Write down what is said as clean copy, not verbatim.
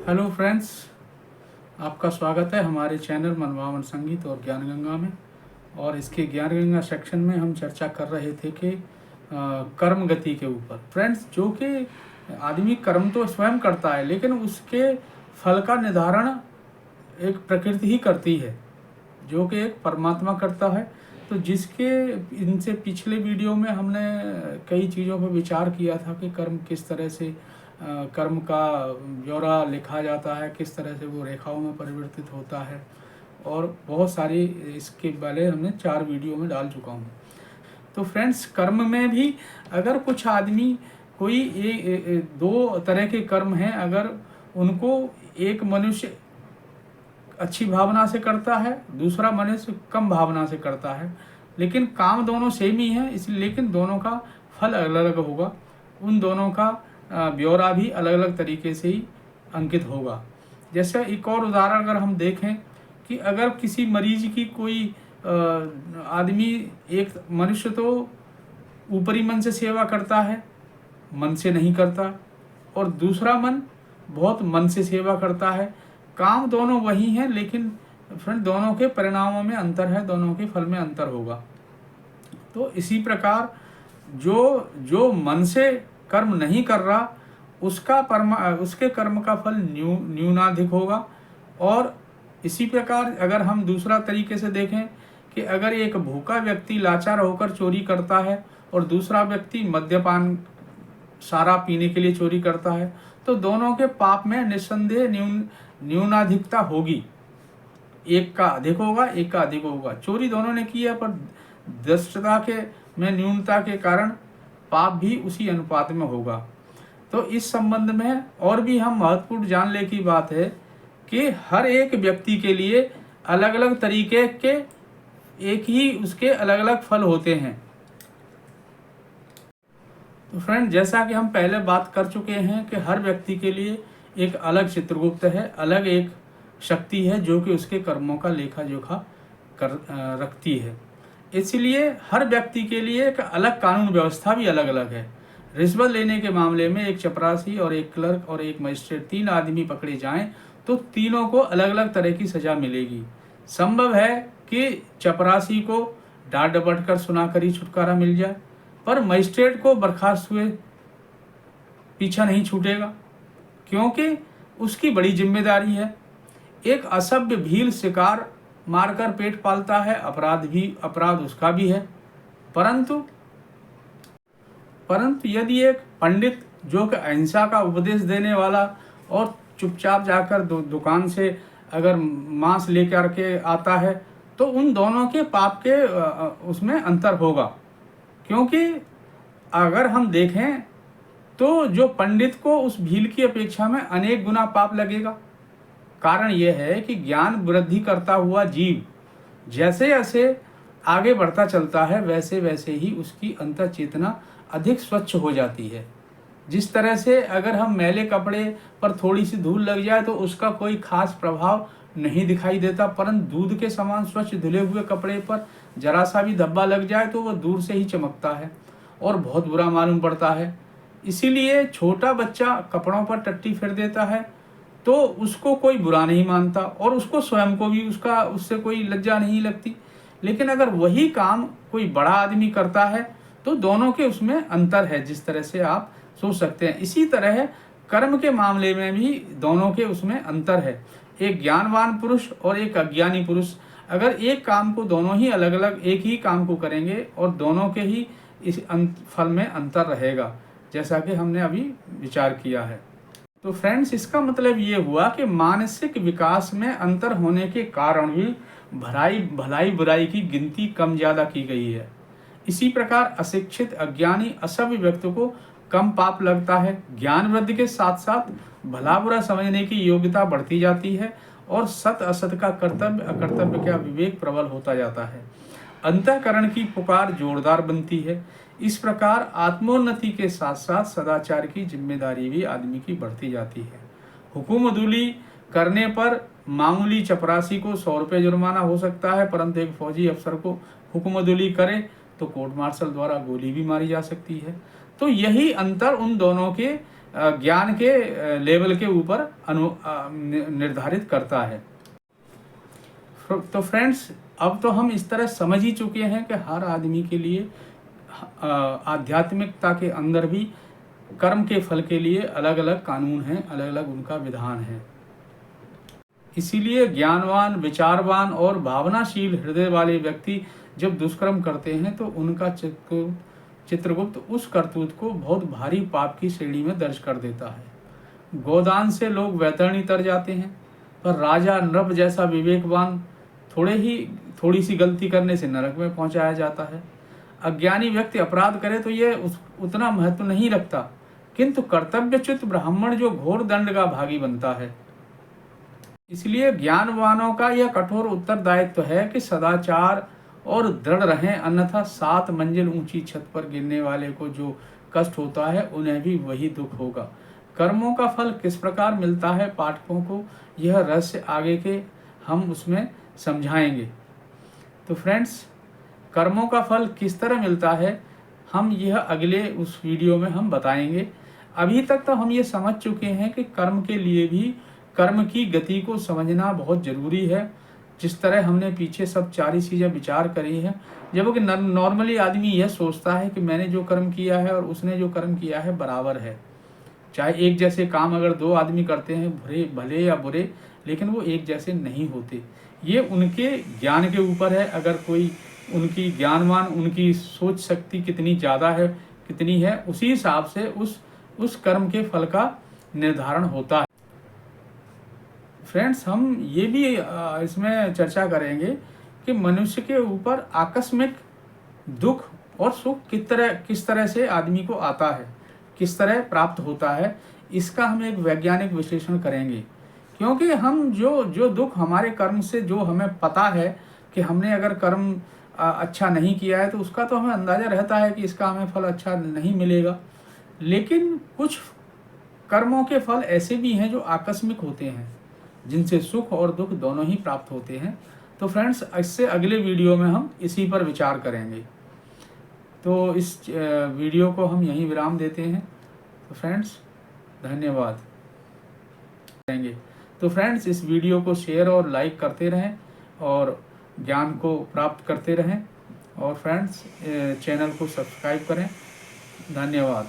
Hello friends, आपका स्वागत है हमारे चैनल मनभावन संगीत और ज्ञान गंगा में। और इसके ज्ञान गंगा सेक्शन में हम चर्चा कर रहे थे कि कर्म गति के ऊपर। फ्रेंड्स, जो कि आदमी कर्म तो स्वयं करता है, लेकिन उसके फल का निर्धारण एक प्रकृति ही करती है, जो कि एक परमात्मा करता है। तो जिसके इनसे पिछले वीडियो में हमने कई चीज़ों पर विचार किया था कि कर्म किस तरह से कर्म का ब्यौरा लिखा जाता है, किस तरह से वो रेखाओं में परिवर्तित होता है, और बहुत सारी इसके बारे हमने 4 वीडियो में डाल चुका हूँ। तो फ्रेंड्स, कर्म में भी अगर कुछ आदमी कोई दो तरह के कर्म हैं, अगर उनको एक मनुष्य अच्छी भावना से करता है, दूसरा मनुष्य कम भावना से करता है, लेकिन काम दोनों सेम ही है, इसलिए लेकिन दोनों का फल अलग अलग होगा, उन दोनों का ब्यौरा भी अलग अलग तरीके से ही अंकित होगा। जैसे एक और उदाहरण अगर हम देखें कि अगर किसी मरीज की कोई आदमी, एक मनुष्य तो ऊपरी मन से सेवा करता है, मन से नहीं करता, और दूसरा मन बहुत मन से सेवा करता है। काम दोनों वही हैं, लेकिन फ्रेंड दोनों के परिणामों में अंतर है, दोनों के फल में अंतर होगा। तो इसी प्रकार जो मन से कर्म नहीं कर रहा, उसके कर्म का फल न्यूनाधिक होगा। और इसी प्रकार अगर हम दूसरा तरीके से देखें कि अगर एक भूखा व्यक्ति लाचार होकर चोरी करता है और दूसरा व्यक्ति मद्यपान शराब पीने के लिए चोरी करता है, तो दोनों के पाप में निस्संदेह न्यूनाधिकता होगी। एक का अधिक होगा, एक का अधिक होगा। चोरी दोनों ने की है, पर दृष्टता के में न्यूनता के कारण पाप भी उसी अनुपात में होगा। तो इस संबंध में और भी हम महत्वपूर्ण जानने की बात है कि हर एक व्यक्ति के लिए अलग अलग तरीके के एक ही उसके अलग अलग फल होते हैं। तो फ्रेंड, जैसा कि हम पहले बात कर चुके हैं कि हर व्यक्ति के लिए एक अलग चित्रगुप्त है, अलग एक शक्ति है जो कि उसके कर्मों का लेखा जोखा रखती है। इसलिए हर व्यक्ति के लिए एक अलग कानून व्यवस्था भी अलग अलग है। रिश्वत लेने के मामले में एक चपरासी और एक क्लर्क और एक मजिस्ट्रेट, 3 आदमी पकड़े जाएं तो तीनों को अलग अलग तरह की सजा मिलेगी। संभव है कि चपरासी को डांट डपट कर सुनाकर ही छुटकारा मिल जाए, पर मजिस्ट्रेट को बर्खास्त हुए पीछा नहीं छूटेगा, क्योंकि उसकी बड़ी जिम्मेदारी है। एक असभ्य भील शिकार मारकर पेट पालता है, अपराध उसका भी है। परंतु यदि एक पंडित जो कि अहिंसा का उपदेश देने वाला और चुपचाप जाकर दुकान से अगर मांस लेकर के आता है, तो उन दोनों के पाप के उसमें अंतर होगा। क्योंकि अगर हम देखें तो जो पंडित को उस भील की अपेक्षा में अनेक गुना पाप लगेगा। कारण यह है कि ज्ञान वृद्धि करता हुआ जीव जैसे जैसे आगे बढ़ता चलता है, वैसे वैसे ही उसकी अंतर चेतना अधिक स्वच्छ हो जाती है। जिस तरह से अगर हम मैले कपड़े पर थोड़ी सी धूल लग जाए तो उसका कोई खास प्रभाव नहीं दिखाई देता, परंतु दूध के समान स्वच्छ धुले हुए कपड़े पर जरा सा भी धब्बा लग जाए तो वह दूर से ही चमकता है और बहुत बुरा मालूम पड़ता है। इसीलिए छोटा बच्चा कपड़ों पर टट्टी फेर देता है तो उसको कोई बुरा नहीं मानता, और उसको स्वयं को भी उससे कोई लज्जा नहीं लगती। लेकिन अगर वही काम कोई बड़ा आदमी करता है तो दोनों के उसमें अंतर है, जिस तरह से आप सोच सकते हैं। इसी तरह कर्म के मामले में भी दोनों के उसमें अंतर है। एक ज्ञानवान पुरुष और एक अज्ञानी पुरुष, अगर एक काम को दोनों ही अलग अलग एक ही काम को करेंगे और दोनों के ही इस फल में अंतर रहेगा, जैसा कि हमने अभी विचार किया है। तो फ्रेंड्स, इसका मतलब ये हुआ कि मानसिक विकास में अंतर होने के कारण भी भलाई बुराई की गिनती कम ज़्यादा की गई है। इसी प्रकार अशिक्षित, अज्ञानी, असभ्य व्यक्ति को कम पाप लगता है। ज्ञान वृद्धि के साथ साथ भला बुरा समझने की योग्यता बढ़ती जाती है और सत असत का कर्तव्य अकर्तव्य का विवेक प्रबल होता जाता है। अंतःकरण की पुकार जोरदार बनती है। इस प्रकार आत्मोन्नति के साथ साथ सदाचार की जिम्मेदारी भी आदमी की बढ़ती जाती है। हुकुम अदूली करने पर मामूली चपरासी को 100 रुपये जुर्माना हो सकता है, परंतु एक फौजी अफसर को हुकुम अदूली करे तो कोर्ट मार्शल द्वारा गोली भी मारी जा सकती है। तो यही अंतर उन दोनों के ज्ञान के लेवल के ऊपर निर्धारित करता है। तो फ्रेंड्स, अब तो हम इस तरह समझ ही चुके हैं कि हर आदमी के लिए आध्यात्मिकता के अंदर भी कर्म के फल के लिए अलग अलग कानून हैं, अलग अलग उनका विधान है। इसीलिए ज्ञानवान, विचारवान और भावनाशील हृदय वाले व्यक्ति जब दुष्कर्म करते हैं तो उनका चित्रगुप्त उस करतूत को बहुत भारी पाप की श्रेणी में दर्ज कर देता है। गोदान से लोग वैतरणी तर जाते हैं, पर राजा नृप जैसा विवेकवान थोड़ी सी गलती करने से नरक में पहुंचाया जाता है। अज्ञानी व्यक्ति अपराध करे तो ये उतना महत्व नहीं रखता, किंतु कर्तव्यच्युत ब्राह्मण जो घोर दंड का भागी बनता है। इसलिए ज्ञानवानों का यह कठोर उत्तरदायित्व है कि सदाचार और दृढ़ रहें, अन्यथा 7 मंजिल ऊंची छत पर गिरने वाले को जो कष्ट होता है उन्हें भी वही दुख होगा। कर्मों का फल किस प्रकार मिलता है पाठकों को, यह रहस्य आगे के हम उसमें समझाएंगे। तो फ्रेंड्स, कर्मों का फल किस तरह मिलता है हम यह अगले उस वीडियो में हम बताएंगे। अभी तक तो हम ये समझ चुके हैं कि कर्म के लिए भी कर्म की गति को समझना बहुत ज़रूरी है। जिस तरह हमने पीछे सब 4 चीज़ें विचार करी हैं, जबकि नॉर्मली आदमी यह सोचता है कि मैंने जो कर्म किया है और उसने जो कर्म किया है बराबर है। चाहे एक जैसे काम अगर 2 आदमी करते हैं, भले या बुरे, लेकिन वो एक जैसे नहीं होते। ये उनके ज्ञान के ऊपर है। अगर कोई उनकी ज्ञानवान, उनकी सोच शक्ति कितनी ज़्यादा है, कितनी है, उसी हिसाब से उस कर्म के फल का निर्धारण होता है। फ्रेंड्स, हम ये भी इसमें चर्चा करेंगे कि मनुष्य के ऊपर आकस्मिक दुख और सुख किस तरह से आदमी को आता है, किस तरह प्राप्त होता है, इसका हम एक वैज्ञानिक विश्लेषण करेंगे। क्योंकि हम जो दुख हमारे कर्म से, जो हमें पता है कि हमने अगर कर्म अच्छा नहीं किया है तो उसका तो हमें अंदाज़ा रहता है कि इसका हमें फल अच्छा नहीं मिलेगा। लेकिन कुछ कर्मों के फल ऐसे भी हैं जो आकस्मिक होते हैं, जिनसे सुख और दुख दोनों ही प्राप्त होते हैं। तो फ्रेंड्स, इससे अगले वीडियो में हम इसी पर विचार करेंगे। तो इस वीडियो को हम यहीं विराम देते हैं। तो फ्रेंड्स, धन्यवाद करेंगे। तो फ्रेंड्स, इस वीडियो को शेयर और लाइक करते रहें और ज्ञान को प्राप्त करते रहें। और फ्रेंड्स, चैनल को सब्सक्राइब करें। धन्यवाद।